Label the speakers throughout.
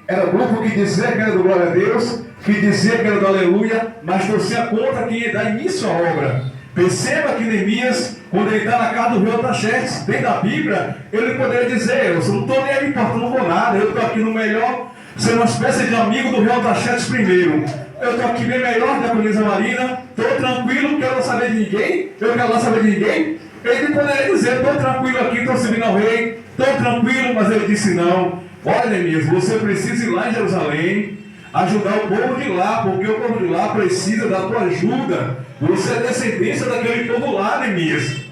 Speaker 1: Era grupo que dizia que era do glória a Deus, que dizia que era do aleluia, mas torcia contra quem ia dar início à obra. Perceba que Neemias, quando ele está na casa do rei Artaxerxes, dentro da Bíblia, ele poderia dizer: eu não estou nem aí importando com nada, eu estou aqui no melhor, sendo uma espécie de amigo do rei Artaxerxes primeiro. Eu estou aqui bem melhor que a Colina Marina, estou tranquilo, não quero saber de ninguém, eu não quero lá saber de ninguém. Ele poderia dizer: estou tranquilo aqui, estou servindo ao rei, estou tranquilo, mas ele disse: não, olha, Neemias, você precisa ir lá em Jerusalém, ajudar o povo de lá, porque o povo de lá precisa da tua ajuda. Você é descendência daquele povo lá, Neemias.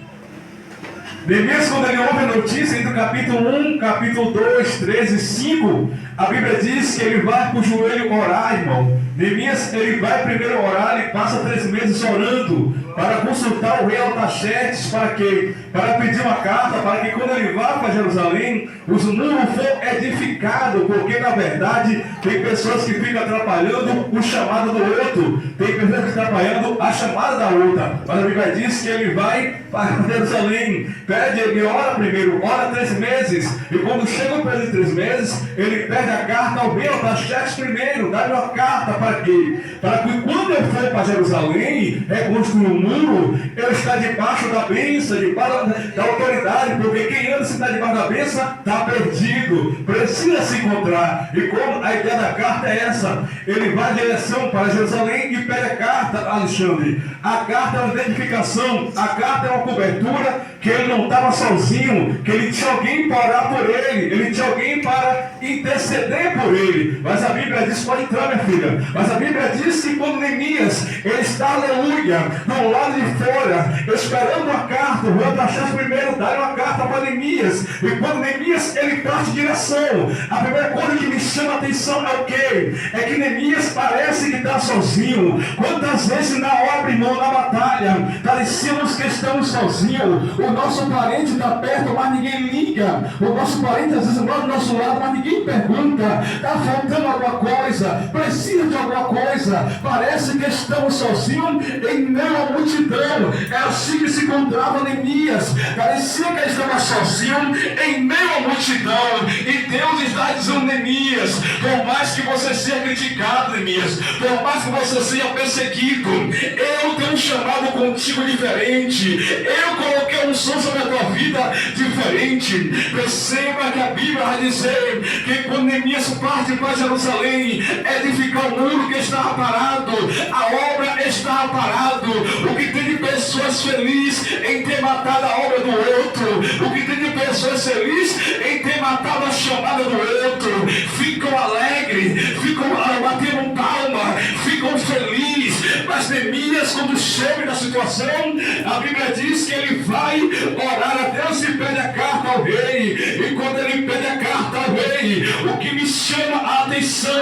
Speaker 1: Neemias, quando ele ouve a notícia, entre o capítulo 1, capítulo 2, 13 e 5, a Bíblia diz que ele vai para o joelho orar, irmão. Neemias, ele vai primeiro orar, ele passa 3 meses orando, para consultar o rei Artaxerxes, para quê? Para pedir uma carta, para que quando ele vá para Jerusalém, os muros for edificados, porque na verdade tem pessoas que ficam atrapalhando o chamado do outro, tem pessoas que estão atrapalhando a chamada da outra, mas a Bíblia diz que ele vai para Jerusalém, pede, ele ora primeiro, ora 3 meses, e quando chega o período de 3 meses, ele pede a carta ao rei Artaxerxes primeiro, dá-lhe uma carta para quê? Para que quando eu for para Jerusalém, reconstruir o muro, eu estar debaixo da bênção, debaixo da autoridade, porque quem anda se está debaixo da bênção, está perdido, precisa se encontrar. E como a ideia da carta é essa, ele vai em direção para Jerusalém e pede a carta, Alexandre. A carta é uma identificação, a carta é uma cobertura, que ele não estava sozinho, que ele tinha alguém para orar por ele tinha alguém para interceder por ele. Mas a Bíblia diz, pode entrar, minha filha, mas a Bíblia diz que quando Neemias, ele está, aleluia, do lado de fora, esperando a carta, o rei Artaxerxes primeiro dá uma carta para Neemias, e quando Neemias, ele parte em direção, a primeira coisa que me chama a atenção é o quê? É que Neemias parece que está sozinho. Quantas vezes na obra, irmão, na batalha, parecemos que estamos sozinhos, o nosso parente está perto, mas ninguém liga, o nosso parente às vezes mora do nosso lado, mas ninguém pergunta, está faltando alguma coisa, precisa de alguma coisa, parece que estamos sozinhos em meio à multidão. É assim que se encontrava Neemias, parecia que estava sozinho em meio à multidão, e Deus está dizendo: Neemias, por mais que você seja criticado, Neemias, por mais que você seja perseguido, eu tenho um chamado contigo diferente, eu coloquei um som sobre a tua vida diferente. Perceba que a Bíblia vai dizer que quando Neemias parte para Jerusalém, edificar o muro que estava parado, a obra estava parado. O que tem de pessoas felizes em ter matado a obra do outro, o que tem de pessoas felizes em ter matado a chamada do outro, ficam alegres, ficam batendo palma, ficam felizes. Mas Neemias, quando chega na situação, a Bíblia diz que ele vai orar a Deus e pede a carta ao rei. E quando ele pede a carta ao rei, o que me chama a atenção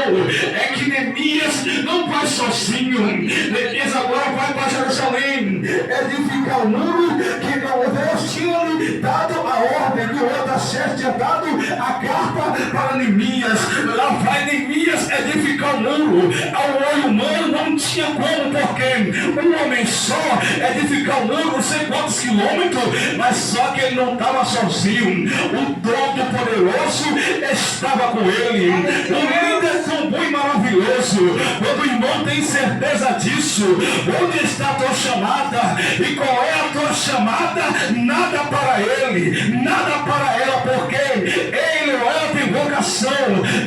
Speaker 1: é que Neemias não vai sozinho. Neemias agora vai para Jerusalém edificar o muro que Deus tinha lhe dado a ordem, que o Artaxerxes tinha dado a carta para Neemias. Lá vai Neemias edificar o muro. Ao olho humano não tinha como, porque um homem só edificar o muro, não sei quantos quilômetros, mas só que ele não estava sozinho. O Todo-Poderoso estava com ele. O líder tão bom e maravilhoso. Quando o irmão tem certeza disso, onde está a tua chamada? E qual é a tua chamada? Nada para ele, nada para ela, porque ele ou ela tem vocação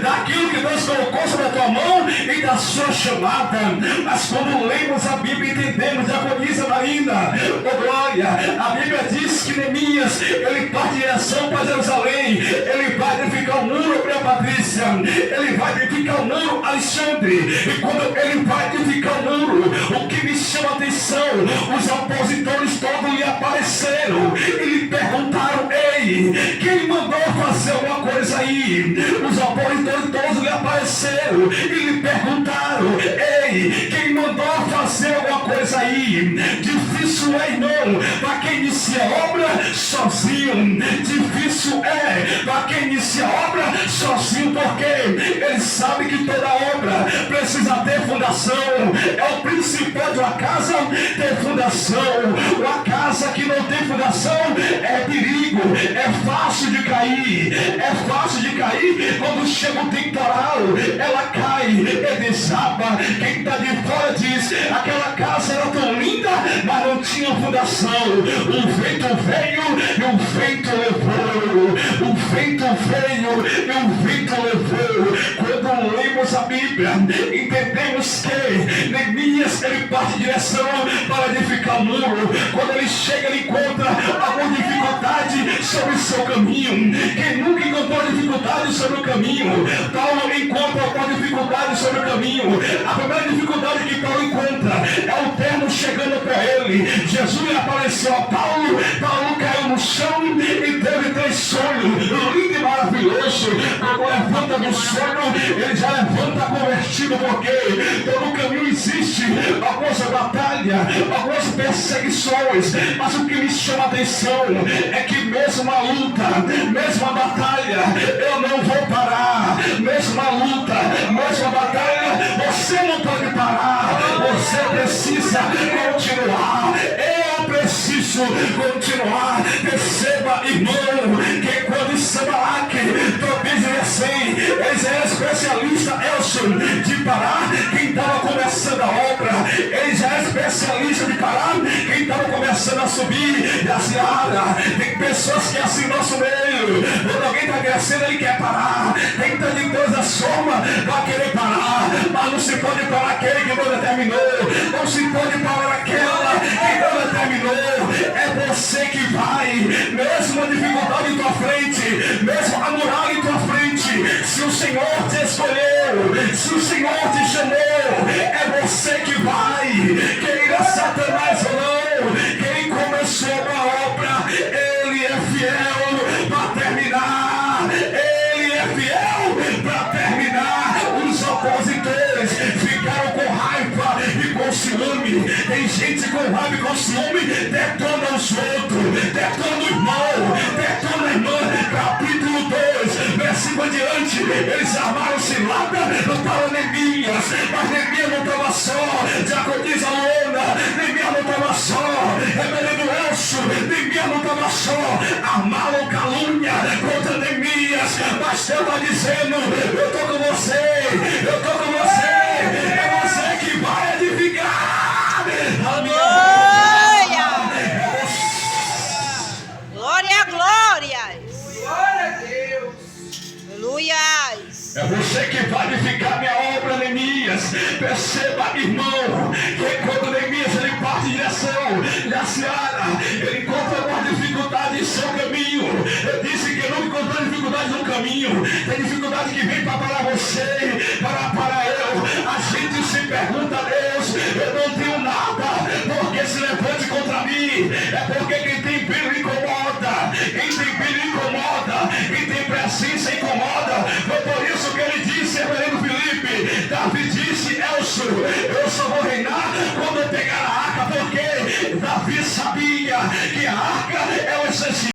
Speaker 1: daquilo que Deus colocou sobre a tua mão e da sua chamada. Mas quando lemos a Bíblia, entendemos, diaconisa Marina, oh glória, a Bíblia diz que Neemias, ele parte em direção para Jerusalém, ele vai edificar o muro para Patrícia, ele vai edificar o muro, Alexandre, e quando ele vai edificar o muro, o que me chama a atenção, os opositores todos lhe apareceram e lhe perguntaram: ei, quem mandou fazer alguma coisa aí? Os opositores todos lhe apareceram e lhe perguntaram: ei, quem mandou fazer alguma coisa aí? Difícil é, irmão, para quem inicia a obra sozinho. Difícil é para quem inicia a obra sozinho, porque ele sabe que toda obra precisa precisa ter fundação. É o principal de uma casa ter fundação. Uma casa que não tem fundação é perigo, é fácil de cair. É fácil de cair quando chega o temporal. Ela cai, desaba. Quem está de fora diz: aquela casa era tão linda, mas não tinha fundação. O vento veio e o vento levou. O vento veio e o vento levou. Quando lemos a Bíblia, entendemos que Neemias, ele parte em direção para edificar o muro. Quando ele chega, ele encontra alguma dificuldade sobre o seu caminho. Quem nunca encontrou dificuldade sobre o caminho? Paulo encontra alguma dificuldade sobre o caminho. A primeira dificuldade que Paulo encontra é o terno chegando para ele. Jesus apareceu a Paulo. Paulo caiu no chão e teve 3 sonhos, lindo e maravilhoso. Quando levanta do sono, ele já levanta convertido, porque todo caminho existe algumas batalhas, algumas perseguições, mas o que me chama a atenção é que mesmo a luta, mesmo a batalha, eu não vou parar. Mesmo a luta, mesmo a batalha, você não pode parar. Você precisa continuar. Eu preciso continuar. Perceba, irmão, que quando Samalaque, Tobias e assim, eles eram especialistas, Elson, de parar quem estava começando a obra. Eles já é especialista de parar quem estava começando a subir da seara. Tem pessoas que é assim no nosso meio. Quando alguém está crescendo, ele quer parar. Tem que de Deus da soma para querer parar. Mas não se pode parar aquele que não determinou. Não se pode parar aquela que não determinou. É você que vai. Mesmo a dificuldade em tua frente, mesmo a muralha em tua frente, se o Senhor te escolheu, se o Senhor te chamou, é você que vai. Queira Satanás ou não, quem começou a obra, ele é fiel para terminar. Ele é fiel para terminar. Os opositores ficaram com raiva e com ciúme. Tem gente com raiva e com ciúme, detona os outros, detona o irmão, detona a irmã. Capítulo 2, versículo adiante, eles armaram cilada para Neemias, mas Neemias não estava só. Já diz a Luana, Neemias não estava só. Reverendo Elcio, Neemias não estava só. Armaram calúnia contra Neemias, mas Deus está dizendo: eu estou com você, eu estou com você. É você que vai edificar a minha
Speaker 2: glória, glórias.
Speaker 3: Glória a Deus.
Speaker 2: Aleluias.
Speaker 1: É você que vai edificar minha obra, Neemias. Perceba, irmão, que quando Neemias ele parte em direção da seara, ele encontra uma dificuldade em seu caminho. Eu disse que não encontrou dificuldade no caminho. Tem dificuldade que vem para parar você, para eu. A gente se pergunta: Deus, eu não tenho nada, porque se levante contra mim. É porque quem tem brilho incomoda, quem tem brilho incomoda, quem tem presença incomoda. Foi por isso que ele disse, reverendo Felipe, Davi disse: Elcio, eu só vou reinar quando eu pegar a arca, porque Davi sabia que a arca é o essencial.